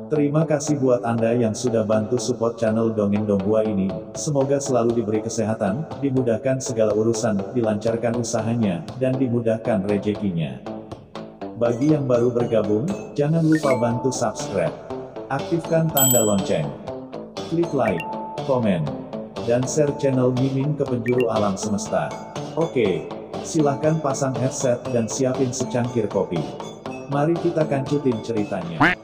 Terima kasih buat Anda yang sudah bantu support channel Dongeng Donghua ini. Semoga selalu diberi kesehatan, dimudahkan segala urusan, dilancarkan usahanya, dan dimudahkan rezekinya. Bagi yang baru bergabung, jangan lupa bantu subscribe. Aktifkan tanda lonceng. Klik like, komen, dan share channel Mimin ke penjuru alam semesta. Oke, silahkan pasang headset dan siapin secangkir kopi. Mari kita kancutin ceritanya.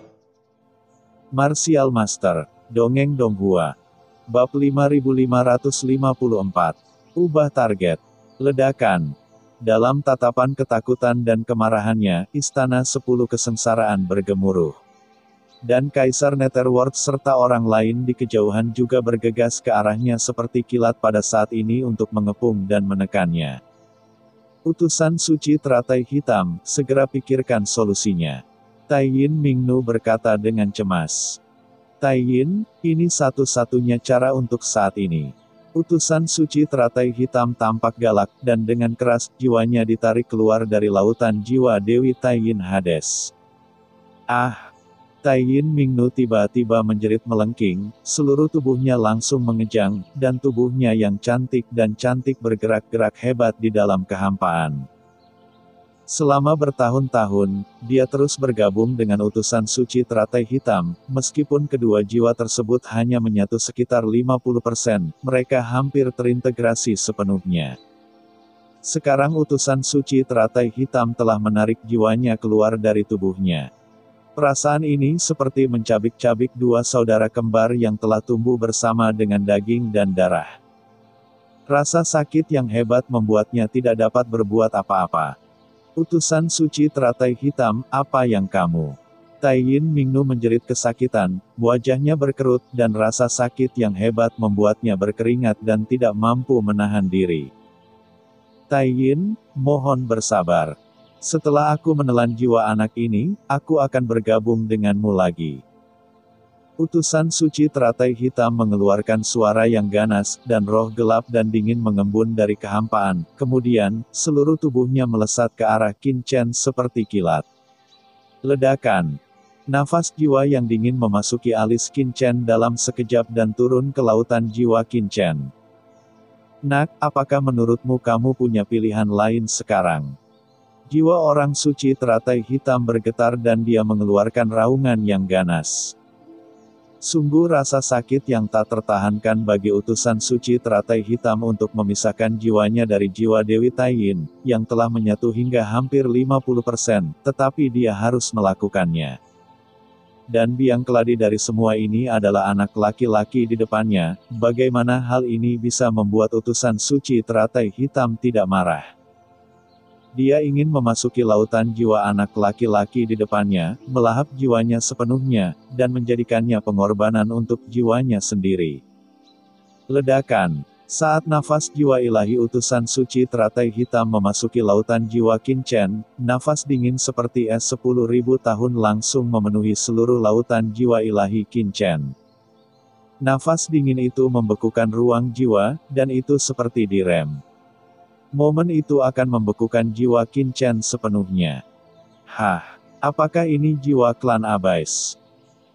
Martial Master, Dongeng Donghua. Bab 5554. Ubah target. Ledakan. Dalam tatapan ketakutan dan kemarahannya, Istana 10 Kesengsaraan bergemuruh. Dan Kaisar Netherworld serta orang lain di kejauhan juga bergegas ke arahnya seperti kilat pada saat ini untuk mengepung dan menekannya. Utusan suci teratai hitam, segera pikirkan solusinya. Tai Yin Mingnu berkata dengan cemas. Tai Yin, ini satu-satunya cara untuk saat ini. Utusan suci teratai hitam tampak galak, dan dengan keras, jiwanya ditarik keluar dari lautan jiwa Dewi Tai Yin Hades. Ah! Tai Yin Mingnu tiba-tiba menjerit melengking, seluruh tubuhnya langsung mengejang, dan tubuhnya yang cantik bergerak-gerak hebat di dalam kehampaan. Selama bertahun-tahun, dia terus bergabung dengan utusan suci teratai hitam, meskipun kedua jiwa tersebut hanya menyatu sekitar 50%, mereka hampir terintegrasi sepenuhnya. Sekarang utusan suci teratai hitam telah menarik jiwanya keluar dari tubuhnya. Perasaan ini seperti mencabik-cabik dua saudara kembar yang telah tumbuh bersama dengan daging dan darah. Rasa sakit yang hebat membuatnya tidak dapat berbuat apa-apa. Utusan suci teratai hitam, apa yang kamu? Tai Yin Mingnu menjerit kesakitan, wajahnya berkerut, dan rasa sakit yang hebat membuatnya berkeringat dan tidak mampu menahan diri. Tai Yin, mohon bersabar. Setelah aku menelan jiwa anak ini, aku akan bergabung denganmu lagi. Utusan suci teratai hitam mengeluarkan suara yang ganas, dan roh gelap dan dingin mengembun dari kehampaan, kemudian, seluruh tubuhnya melesat ke arah Qin Chen seperti kilat. Ledakan. Nafas jiwa yang dingin memasuki alis Qin Chen dalam sekejap dan turun ke lautan jiwa Qin Chen. Nak, apakah menurutmu kamu punya pilihan lain sekarang? Jiwa orang suci teratai hitam bergetar dan dia mengeluarkan raungan yang ganas. Sungguh rasa sakit yang tak tertahankan bagi utusan suci teratai hitam untuk memisahkan jiwanya dari jiwa Dewi Tai Yin, yang telah menyatu hingga hampir 50%, tetapi dia harus melakukannya. Dan biang keladi dari semua ini adalah anak laki-laki di depannya, bagaimana hal ini bisa membuat utusan suci teratai hitam tidak marah? Dia ingin memasuki lautan jiwa anak laki-laki di depannya, melahap jiwanya sepenuhnya, dan menjadikannya pengorbanan untuk jiwanya sendiri. Ledakan. Saat nafas jiwa ilahi utusan suci teratai hitam memasuki lautan jiwa Qin Chen, nafas dingin seperti es 10.000 tahun langsung memenuhi seluruh lautan jiwa ilahi Qin Chen. Nafas dingin itu membekukan ruang jiwa, dan itu seperti direm. Momen itu akan membekukan jiwa Qin Chen sepenuhnya. Hah, apakah ini jiwa klan Abais?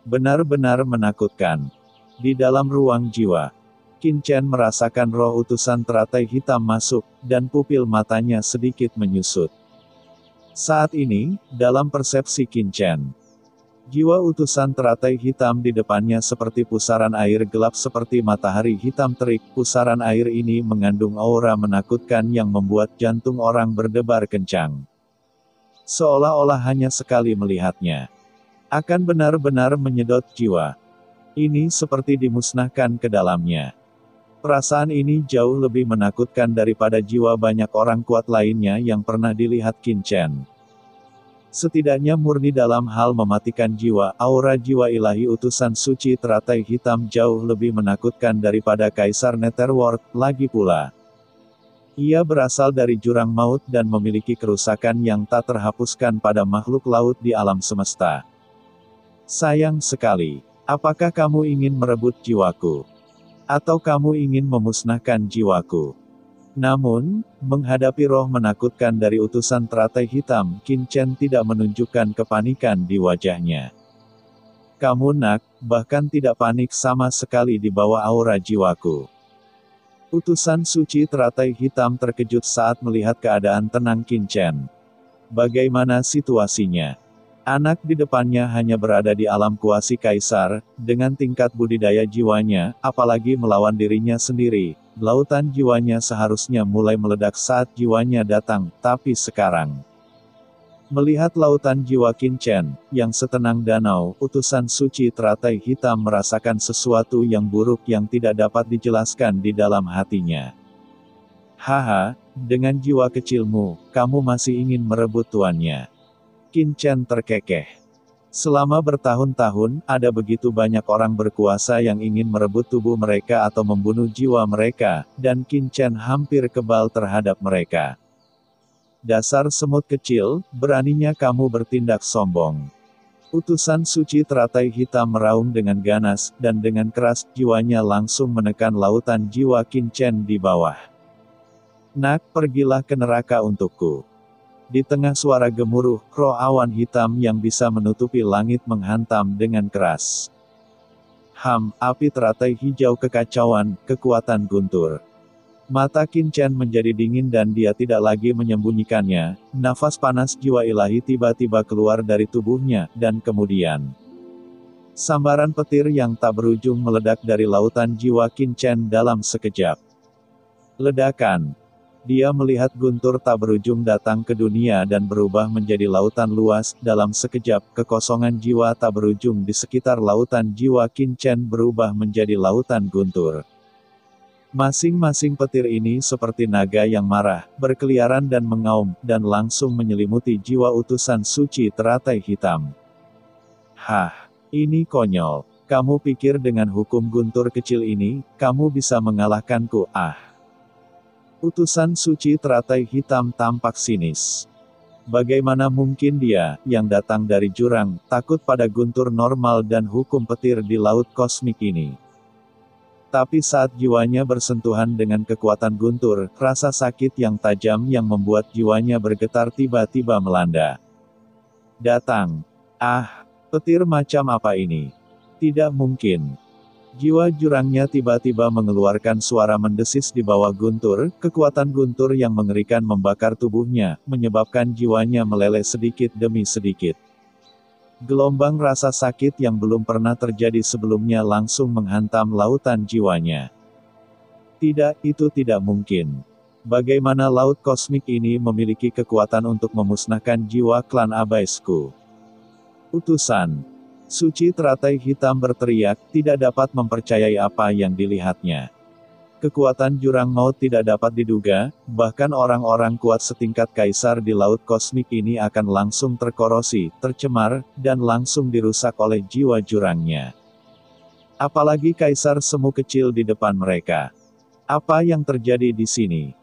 Benar-benar menakutkan. Di dalam ruang jiwa, Qin Chen merasakan roh utusan teratai hitam masuk, dan pupil matanya sedikit menyusut. Saat ini, dalam persepsi Qin Chen, jiwa utusan teratai hitam di depannya seperti pusaran air gelap seperti matahari hitam terik. Pusaran air ini mengandung aura menakutkan yang membuat jantung orang berdebar kencang. Seolah-olah hanya sekali melihatnya akan benar-benar menyedot jiwa ini seperti dimusnahkan ke dalamnya. Perasaan ini jauh lebih menakutkan daripada jiwa banyak orang kuat lainnya yang pernah dilihat Qin Chen. Setidaknya murni dalam hal mematikan jiwa, aura jiwa ilahi utusan suci teratai hitam jauh lebih menakutkan daripada Kaisar Netherworld. Lagi pula, ia berasal dari jurang maut dan memiliki kerusakan yang tak terhapuskan pada makhluk laut di alam semesta. Sayang sekali, apakah kamu ingin merebut jiwaku? Atau kamu ingin memusnahkan jiwaku? Namun, menghadapi roh menakutkan dari utusan teratai hitam, Qin Chen tidak menunjukkan kepanikan di wajahnya. Kamu nak, bahkan tidak panik sama sekali di bawah aura jiwaku. Utusan suci teratai hitam terkejut saat melihat keadaan tenang Qin Chen. Bagaimana situasinya? Anak di depannya hanya berada di alam kuasi kaisar, dengan tingkat budidaya jiwanya, apalagi melawan dirinya sendiri. Lautan jiwanya seharusnya mulai meledak saat jiwanya datang, tapi sekarang. Melihat lautan jiwa Qin Chen, yang setenang danau, utusan suci teratai hitam merasakan sesuatu yang buruk yang tidak dapat dijelaskan di dalam hatinya. Haha, dengan jiwa kecilmu, kamu masih ingin merebut tuannya. Qin Chen terkekeh. Selama bertahun-tahun, ada begitu banyak orang berkuasa yang ingin merebut tubuh mereka atau membunuh jiwa mereka, dan Qin Chen hampir kebal terhadap mereka. Dasar semut kecil, beraninya kamu bertindak sombong. Utusan suci teratai hitam meraung dengan ganas, dan dengan keras, jiwanya langsung menekan lautan jiwa Qin Chen di bawah. Nak, pergilah ke neraka untukku. Di tengah suara gemuruh, roh awan hitam yang bisa menutupi langit menghantam dengan keras. Api teratai hijau kekacauan, kekuatan guntur. Mata Qin Chen menjadi dingin dan dia tidak lagi menyembunyikannya, nafas panas jiwa ilahi tiba-tiba keluar dari tubuhnya, dan kemudian sambaran petir yang tak berujung meledak dari lautan jiwa Qin Chen dalam sekejap. Ledakan. Dia melihat guntur tak berujung datang ke dunia dan berubah menjadi lautan luas, dalam sekejap, kekosongan jiwa tak berujung di sekitar lautan jiwa Qin Chen berubah menjadi lautan guntur. Masing-masing petir ini seperti naga yang marah, berkeliaran dan mengaum, dan langsung menyelimuti jiwa utusan suci teratai hitam. Ini konyol. Kamu pikir dengan hukum guntur kecil ini, kamu bisa mengalahkanku? Utusan suci teratai hitam tampak sinis. Bagaimana mungkin dia, yang datang dari jurang, takut pada guntur normal dan hukum petir di laut kosmik ini? Tapi saat jiwanya bersentuhan dengan kekuatan guntur, rasa sakit yang tajam yang membuat jiwanya bergetar tiba-tiba melanda. Datang. Petir macam apa ini? Tidak mungkin. Jiwa jurangnya tiba-tiba mengeluarkan suara mendesis di bawah guntur, kekuatan guntur yang mengerikan membakar tubuhnya, menyebabkan jiwanya meleleh sedikit demi sedikit. Gelombang rasa sakit yang belum pernah terjadi sebelumnya langsung menghantam lautan jiwanya. Tidak, itu tidak mungkin. Bagaimana laut kosmik ini memiliki kekuatan untuk memusnahkan jiwa klan Abaisku? Utusan suci teratai hitam berteriak, tidak dapat mempercayai apa yang dilihatnya. Kekuatan jurang maut tidak dapat diduga, bahkan orang-orang kuat setingkat kaisar di laut kosmik ini akan langsung terkorosi, tercemar, dan langsung dirusak oleh jiwa jurangnya. Apalagi kaisar semu kecil di depan mereka. Apa yang terjadi di sini?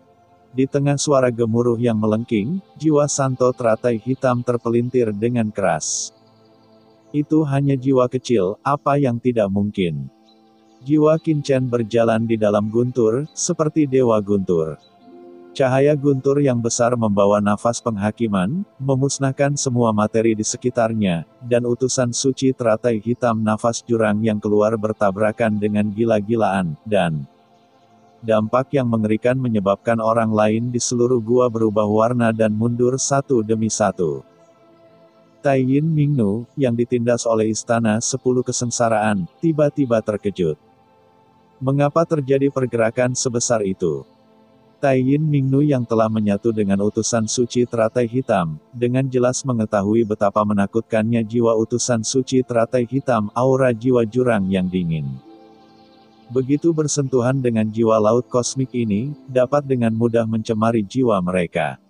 Di tengah suara gemuruh yang melengking, jiwa Santo teratai hitam terpelintir dengan keras. Itu hanya jiwa kecil, apa yang tidak mungkin? Jiwa Qin Chen berjalan di dalam guntur, seperti dewa guntur. Cahaya guntur yang besar membawa nafas penghakiman, memusnahkan semua materi di sekitarnya, dan utusan suci teratai hitam nafas jurang yang keluar bertabrakan dengan gila-gilaan, dan dampak yang mengerikan menyebabkan orang lain di seluruh gua berubah warna dan mundur satu demi satu. Taiyin Mingnu, yang ditindas oleh Istana 10 Kesengsaraan, tiba-tiba terkejut. Mengapa terjadi pergerakan sebesar itu? Taiyin Mingnu yang telah menyatu dengan utusan suci teratai hitam, dengan jelas mengetahui betapa menakutkannya jiwa utusan suci teratai hitam, aura jiwa jurang yang dingin. Begitu bersentuhan dengan jiwa laut kosmik ini, dapat dengan mudah mencemari jiwa mereka.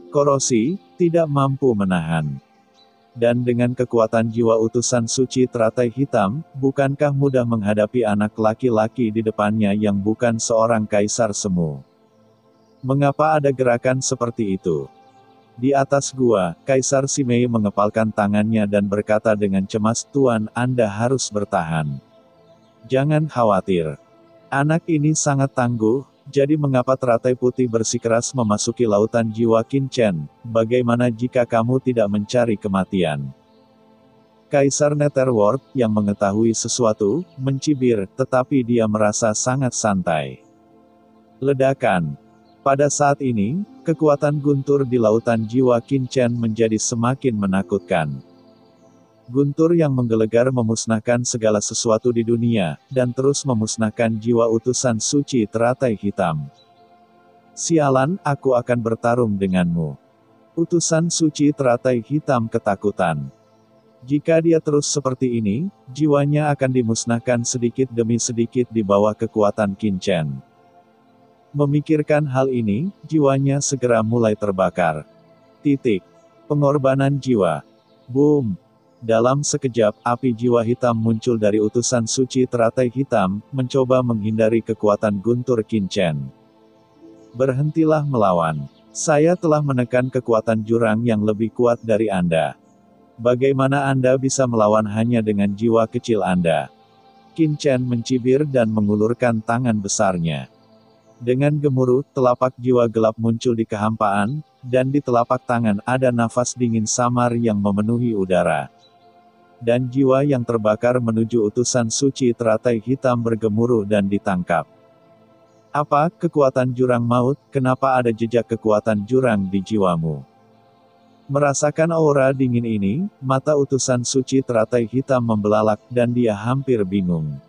Korosi, tidak mampu menahan. Dan dengan kekuatan jiwa utusan suci teratai hitam, bukankah mudah menghadapi anak laki-laki di depannya yang bukan seorang kaisar semu? Mengapa ada gerakan seperti itu? Di atas gua, Kaisar Simei mengepalkan tangannya dan berkata dengan cemas, "Tuan, Anda harus bertahan. Jangan khawatir. Anak ini sangat tangguh, jadi mengapa teratai putih bersikeras memasuki lautan jiwa Qin Chen? Bagaimana jika kamu tidak mencari kematian?" Kaisar Netherworld, yang mengetahui sesuatu, mencibir, tetapi dia merasa sangat santai. Ledakan. Pada saat ini, kekuatan guntur di lautan jiwa Qin Chen menjadi semakin menakutkan. Guntur yang menggelegar memusnahkan segala sesuatu di dunia, dan terus memusnahkan jiwa utusan suci teratai hitam. Sialan, aku akan bertarung denganmu. Utusan suci teratai hitam ketakutan. Jika dia terus seperti ini, jiwanya akan dimusnahkan sedikit demi sedikit di bawah kekuatan Qin Chen. Memikirkan hal ini, jiwanya segera mulai terbakar. Pengorbanan jiwa. Boom! Dalam sekejap, api jiwa hitam muncul dari utusan suci teratai hitam, mencoba menghindari kekuatan guntur Qin Chen. Berhentilah melawan. Saya telah menekan kekuatan jurang yang lebih kuat dari Anda. Bagaimana Anda bisa melawan hanya dengan jiwa kecil Anda? Qin Chen mencibir dan mengulurkan tangan besarnya. Dengan gemuruh, telapak jiwa gelap muncul di kehampaan, dan di telapak tangan ada nafas dingin samar yang memenuhi udara. Dan jiwa yang terbakar menuju utusan suci teratai hitam bergemuruh dan ditangkap. Apa, kekuatan jurang maut, kenapa ada jejak kekuatan jurang di jiwamu? Merasakan aura dingin ini, mata utusan suci teratai hitam membelalak, dan dia hampir bingung.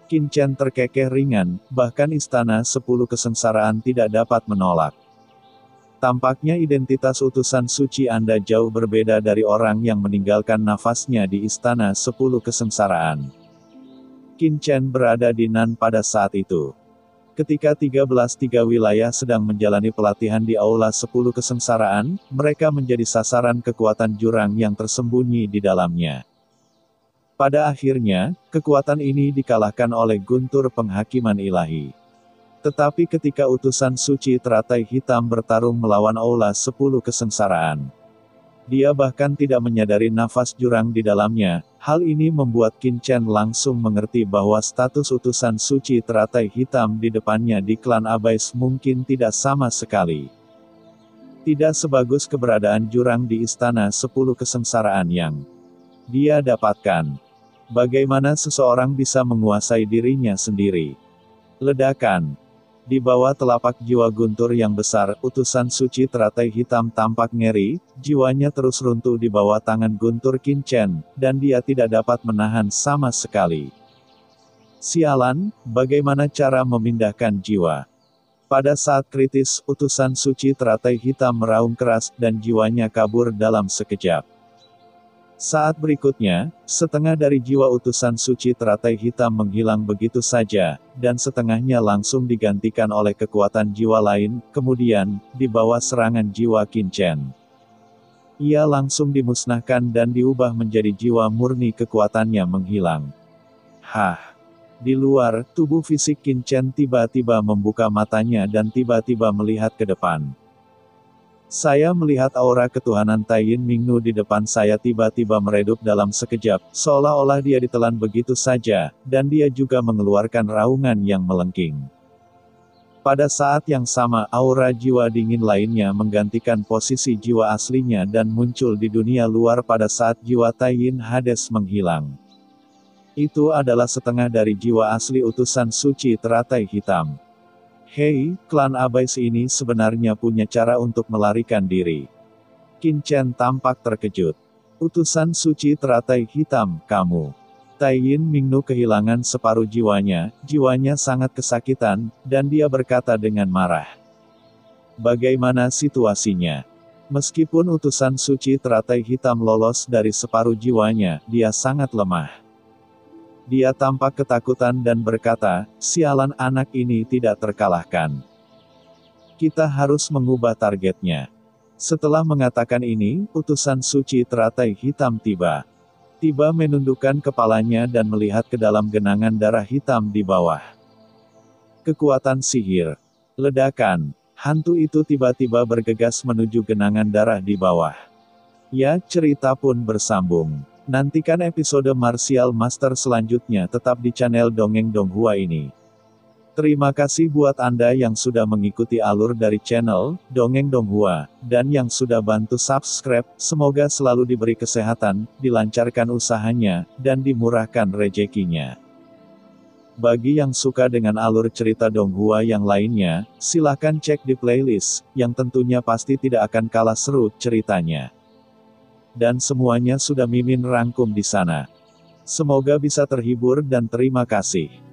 Qin Chen terkekeh ringan, bahkan istana 10 kesengsaraan tidak dapat menolak. Tampaknya identitas utusan suci Anda jauh berbeda dari orang yang meninggalkan nafasnya di istana 10 kesengsaraan. Qin Chen berada di Nan pada saat itu. Ketika 13 wilayah sedang menjalani pelatihan di Aula 10 Kesengsaraan, mereka menjadi sasaran kekuatan jurang yang tersembunyi di dalamnya. Pada akhirnya, kekuatan ini dikalahkan oleh guntur penghakiman ilahi. Tetapi ketika utusan suci teratai hitam bertarung melawan Aula 10 Kesengsaraan, dia bahkan tidak menyadari nafas jurang di dalamnya. Hal ini membuat Qin Chen langsung mengerti bahwa status utusan suci teratai hitam di depannya di klan Abyss mungkin tidak sama sekali. Tidak sebagus keberadaan jurang di istana 10 kesengsaraan yang dia dapatkan. Bagaimana seseorang bisa menguasai dirinya sendiri? Ledakan. Di bawah telapak jiwa guntur yang besar, utusan suci teratai hitam tampak ngeri, jiwanya terus runtuh di bawah tangan guntur Qin Chen, dan dia tidak dapat menahan sama sekali. Sialan, bagaimana cara memindahkan jiwa? Pada saat kritis, utusan suci teratai hitam meraung keras, dan jiwanya kabur dalam sekejap. Saat berikutnya, setengah dari jiwa utusan suci teratai hitam menghilang begitu saja, dan setengahnya langsung digantikan oleh kekuatan jiwa lain, kemudian, di bawah serangan jiwa Qin Chen. Ia langsung dimusnahkan dan diubah menjadi jiwa murni, kekuatannya menghilang. Di luar, tubuh fisik Qin Chen tiba-tiba membuka matanya dan tiba-tiba melihat ke depan. Saya melihat aura ketuhanan Taiyin Mingnu di depan saya tiba-tiba meredup dalam sekejap, seolah-olah dia ditelan begitu saja, dan dia juga mengeluarkan raungan yang melengking. Pada saat yang sama, aura jiwa dingin lainnya menggantikan posisi jiwa aslinya dan muncul di dunia luar pada saat jiwa Taiyin Hades menghilang. Itu adalah setengah dari jiwa asli utusan suci teratai hitam. Hei, klan Abyss ini sebenarnya punya cara untuk melarikan diri. Qin Chen tampak terkejut. Utusan suci teratai hitam, kamu. Taiyin Mingnu kehilangan separuh jiwanya sangat kesakitan, dan dia berkata dengan marah. Bagaimana situasinya? Meskipun utusan suci teratai hitam lolos dari separuh jiwanya, dia sangat lemah. Dia tampak ketakutan dan berkata, sialan, anak ini tidak terkalahkan. Kita harus mengubah targetnya. Setelah mengatakan ini, utusan suci teratai hitam tiba menundukkan kepalanya dan melihat ke dalam genangan darah hitam di bawah. Kekuatan sihir. Ledakan. Hantu itu tiba-tiba bergegas menuju genangan darah di bawah. Ya, cerita pun bersambung. Nantikan episode Martial Master selanjutnya tetap di channel Dongeng Donghua ini. Terima kasih buat Anda yang sudah mengikuti alur dari channel Dongeng Donghua, dan yang sudah bantu subscribe. Semoga selalu diberi kesehatan, dilancarkan usahanya, dan dimurahkan rezekinya. Bagi yang suka dengan alur cerita Donghua yang lainnya, silahkan cek di playlist, yang tentunya pasti tidak akan kalah seru ceritanya. Dan semuanya sudah Mimin rangkum di sana. Semoga bisa terhibur dan terima kasih.